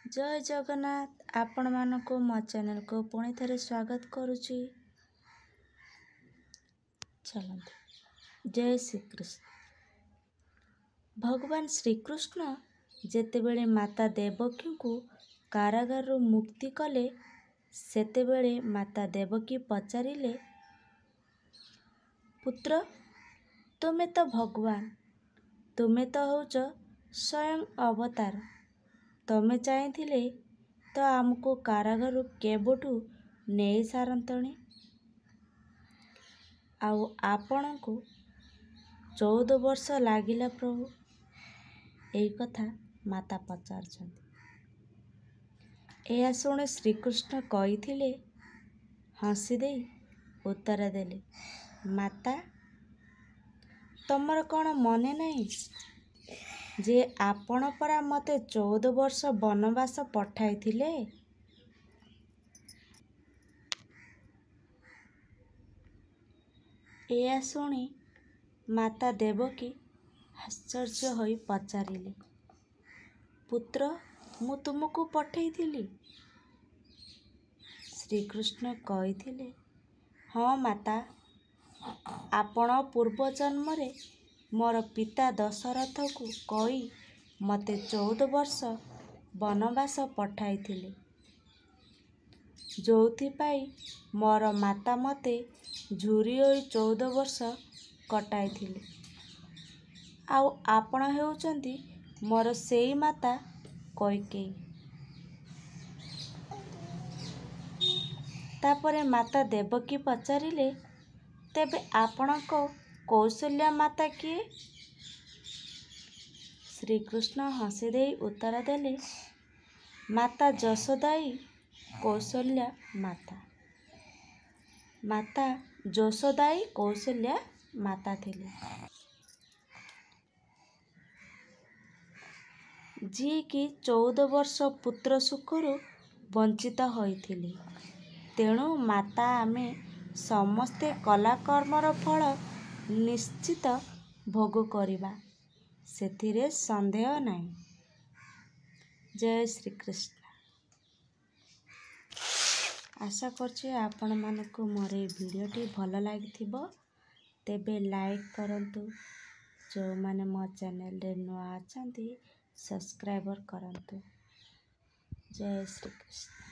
जय जगन्नाथ आपण मानक मो चैनल को पुणी थे स्वागत करुच्ची। चलते जय श्री कृष्ण। भगवान श्रीकृष्ण जेतेबेले माता देवकी को कारागार मुक्ति कले सेतेबेले माता देवकी पचारिले, पुत्र तुमे तो भगवान, तुमे तो होच स्वयं अवतार, तमे चाहिए तो आमको कारागार केबठू नहीं सारंतणी। आउ आपण को 14 वर्ष लागिला प्रभु, यही कथा माता पचार। यह शुणी श्रीकृष्ण कही हसी दे उत्तर देले, माता तमर कौन मने नहीं जे आपण परा मते 14 वर्ष वनवास पठाई थिले। यह शुणी माता देवकी आश्चर्य होई पचारिले, पुत्र मु तुमको पठेई थिली? श्रीकृष्ण कही, हाँ माता, आपण पूर्व जन्म रे मोर पिता दशरथ को कही मते 14 वर्ष वनवास पठाई थिले, जोथिपाई मोर माता मते झुरी होई 14 वर्ष कटाई थिले। आउ आपण हेउचंती मोर सेई माता कैकेयी। तापरे माता देवकी पचारिले, तेबे आपण को कौशल्या माता किए? श्रीकृष्ण हसी दे उत्तर देले, माता जशोदाई कौशल्या माता। माता जशोदाई कौशल्या माता थिले, जी की 14 वर्ष पुत्र सुखरु वंचित होइथिले। तेणु माता आमे समस्ते कला कर्मर फल निश्चित भोग करिबा, सेथिरे संदेह नहीं। जय श्री कृष्ण। आशा करछि आपण मानकु मोर ए भिडियोटी भल लागिथिबो, तेबे लाइक करंतु, जो माने मो चैनल रे नुआ अछंती सब्सक्राइबर करंतु। जय श्री कृष्ण।